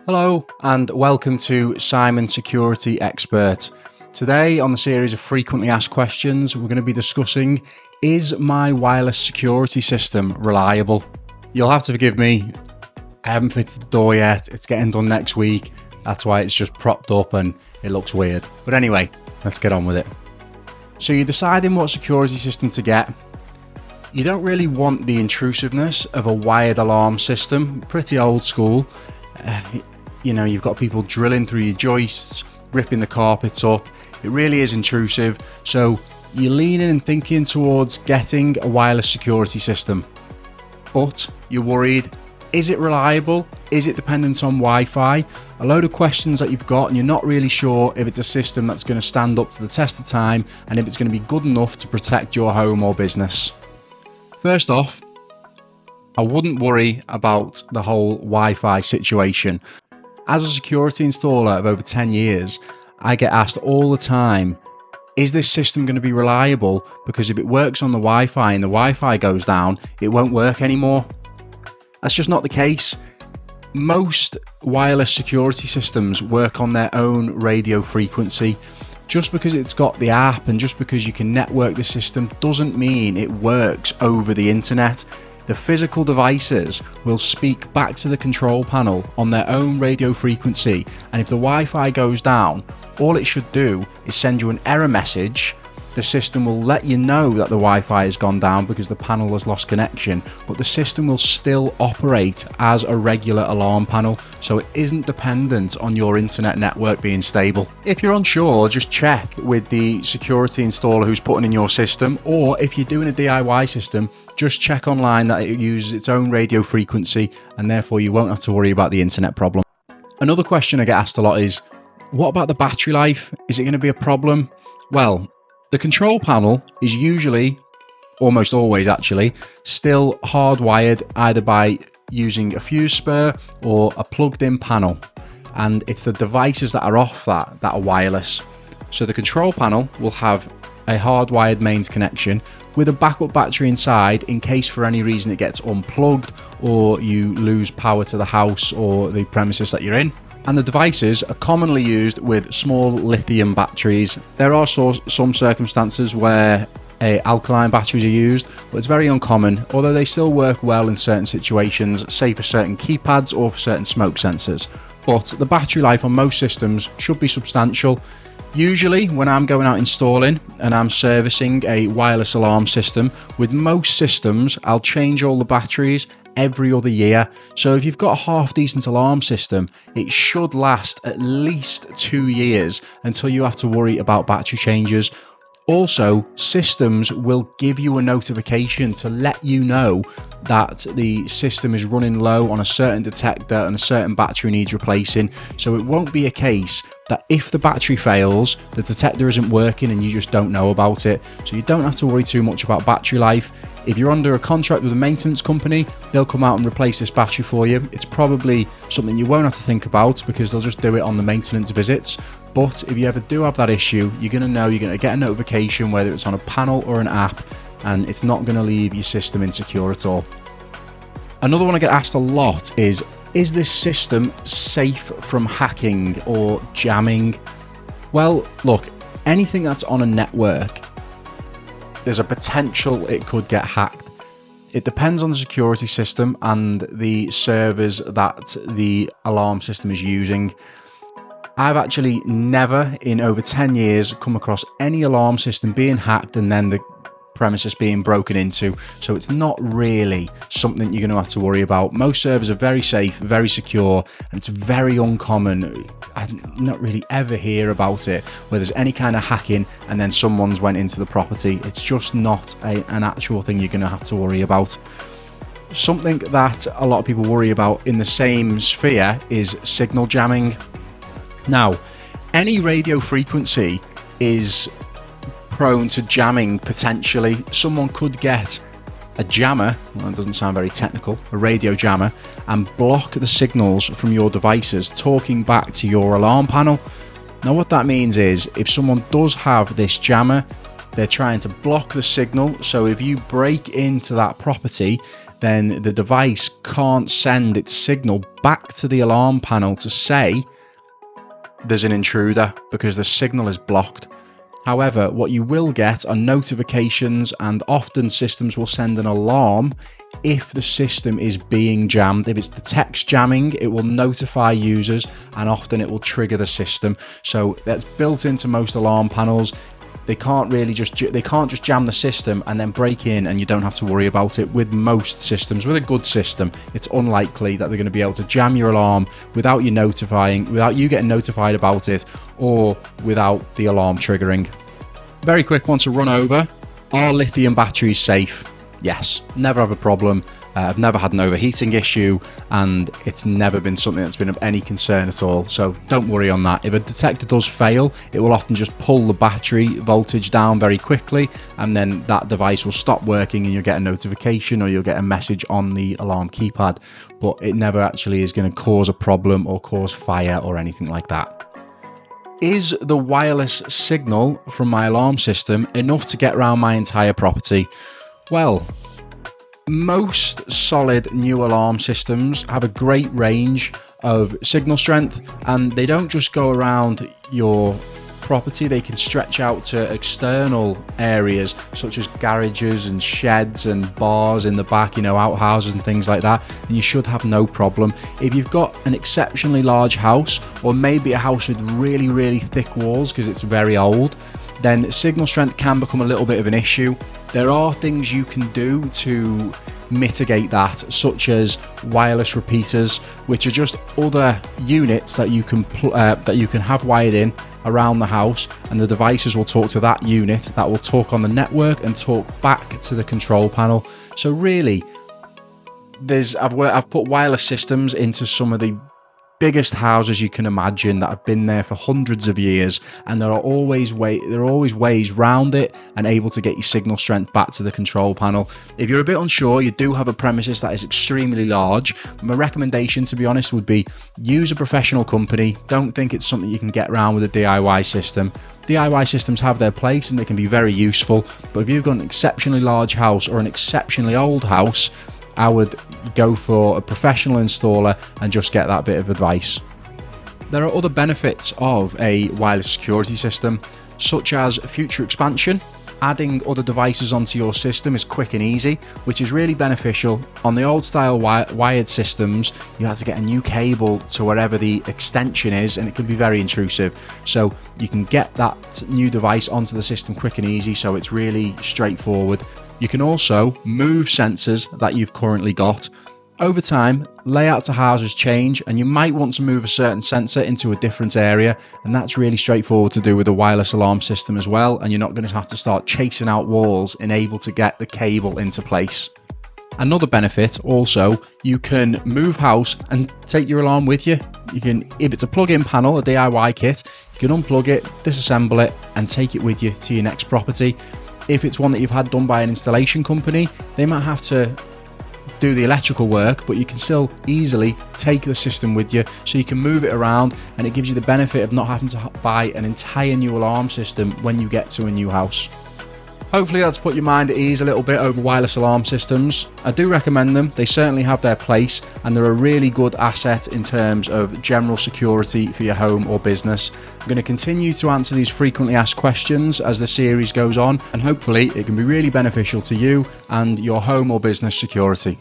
Hello and welcome to Simon Security Expert. Today on the series of frequently asked questions, we're going to be discussing, is my wireless security system reliable? You'll have to forgive me, I haven't fitted the door yet, it's getting done next week, that's why it's just propped up and it looks weird. But anyway, let's get on with it. So you're deciding what security system to get. You don't really want the intrusiveness of a wired alarm system, pretty old school. You've got people drilling through your joists, ripping the carpets up. It really is intrusive. So you're leaning and thinking towards getting a wireless security system. But you're worried, is it reliable? Is it dependent on Wi-Fi? A load of questions that you've got and you're not really sure if it's a system that's going to stand up to the test of time and if it's going to be good enough to protect your home or business. First off, I wouldn't worry about the whole Wi-Fi situation. As a security installer of over 10 years, I get asked all the time, is this system going to be reliable? Because if it works on the Wi-Fi and the Wi-Fi goes down, it won't work anymore. That's just not the case. Most wireless security systems work on their own radio frequency. Just because it's got the app and just because you can network the system doesn't mean it works over the internet. The physical devices will speak back to the control panel on their own radio frequency, and if the Wi-Fi goes down, all it should do is send you an error message. The system will let you know that the Wi-Fi has gone down because the panel has lost connection, but the system will still operate as a regular alarm panel, so it isn't dependent on your internet network being stable. If you're unsure, just check with the security installer who's putting in your system, or if you're doing a DIY system, just check online that it uses its own radio frequency and therefore you won't have to worry about the internet problem. Another question I get asked a lot is, what about the battery life? Is it going to be a problem? Well, the control panel is usually, almost always actually, still hardwired either by using a fuse spur or a plugged in panel. And it's the devices that are off that are wireless. So the control panel will have a hardwired mains connection with a backup battery inside in case for any reason it gets unplugged or you lose power to the house or the premises that you're in. And the devices are commonly used with small lithium batteries. There are some circumstances where alkaline batteries are used, but it's very uncommon, although they still work well in certain situations, say for certain keypads or for certain smoke sensors. But the battery life on most systems should be substantial. Usually when I'm going out installing and I'm servicing a wireless alarm system, with most systems I'll change all the batteries every other year. So if you've got a half decent alarm system, it should last at least 2 years until you have to worry about battery changes. Also, systems will give you a notification to let you know that the system is running low on a certain detector and a certain battery needs replacing. So it won't be a case that if the battery fails, the detector isn't working and you just don't know about it. So you don't have to worry too much about battery life. If you're under a contract with a maintenance company, they'll come out and replace this battery for you. It's probably something you won't have to think about because they'll just do it on the maintenance visits. But if you ever do have that issue, you're going to know, you're going to get a notification whether it's on a panel or an app, and it's not going to leave your system insecure at all. Another one I get asked a lot is this system safe from hacking or jamming? Well, look, anything that's on a network, there's a potential it could get hacked. It depends on the security system and the servers that the alarm system is using. I've actually never in over 10 years come across any alarm system being hacked and then the premises being broken into, so it's not really something you're going to have to worry about. Most servers are very safe, very secure, and it's very uncommon. I not really ever hear about it where there's any kind of hacking and then someone's went into the property. It's just not an actual thing you're going to have to worry about. Something that a lot of people worry about in the same sphere is signal jamming. Now, any radio frequency is prone to jamming potentially. Someone could get a jammer, well, that doesn't sound very technical, a radio jammer, and block the signals from your devices talking back to your alarm panel. Now what that means is if someone does have this jammer, they're trying to block the signal, so if you break into that property, then the device can't send its signal back to the alarm panel to say there's an intruder because the signal is blocked. However, what you will get are notifications, and often systems will send an alarm if the system is being jammed. If it's detects jamming, it will notify users, and often it will trigger the system. So that's built into most alarm panels. They can't just jam the system and then break in, and you don't have to worry about it. With most systems, with a good system, it's unlikely that they're going to be able to jam your alarm without you getting notified about it, or without the alarm triggering. Very quick one to run over. Are lithium batteries safe? Yes, never have a problem. I've never had an overheating issue, and it's never been something that's been of any concern at all. So don't worry on that. If a detector does fail, it will often just pull the battery voltage down very quickly, and then that device will stop working and you'll get a notification or you'll get a message on the alarm keypad. But it never actually is going to cause a problem or cause fire or anything like that. Is the wireless signal from my alarm system enough to get around my entire property? Well, most solid new alarm systems have a great range of signal strength, and they don't just go around your property, they can stretch out to external areas such as garages and sheds and bars in the back, outhouses and things like that, and you should have no problem. If you've got an exceptionally large house, or maybe a house with really, really thick walls because it's very old, then signal strength can become a little bit of an issue. There are things you can do to mitigate that, such as wireless repeaters, which are just other units that you can have wired in around the house, and the devices will talk to that unit that will talk on the network and talk back to the control panel. So really, I've put wireless systems into some of the biggest houses you can imagine that have been there for hundreds of years, and there are always ways round it and able to get your signal strength back to the control panel. If you're a bit unsure, you do have a premises that is extremely large, my recommendation, to be honest, would be use a professional company. Don't think it's something you can get around with a DIY system. DIY systems have their place and they can be very useful, but if you've got an exceptionally large house or an exceptionally old house, I would go for a professional installer and just get that bit of advice. There are other benefits of a wireless security system, such as future expansion. Adding other devices onto your system is quick and easy, which is really beneficial. On the old style wired systems, you had to get a new cable to wherever the extension is, and it can be very intrusive. So you can get that new device onto the system quick and easy, so it's really straightforward. You can also move sensors that you've currently got. Over time, layouts of houses change, and you might want to move a certain sensor into a different area, and that's really straightforward to do with a wireless alarm system as well, and you're not going to have to start chasing out walls and able to get the cable into place. Another benefit also, you can move house and take your alarm with you. You can, if it's a plug-in panel, a DIY kit, you can unplug it, disassemble it, and take it with you to your next property. If it's one that you've had done by an installation company, they might have to do the electrical work, but you can still easily take the system with you, so you can move it around, and it gives you the benefit of not having to buy an entire new alarm system when you get to a new house. Hopefully that's put your mind at ease a little bit over wireless alarm systems. I do recommend them. They certainly have their place, and they're a really good asset in terms of general security for your home or business. I'm going to continue to answer these frequently asked questions as the series goes on, and hopefully it can be really beneficial to you and your home or business security.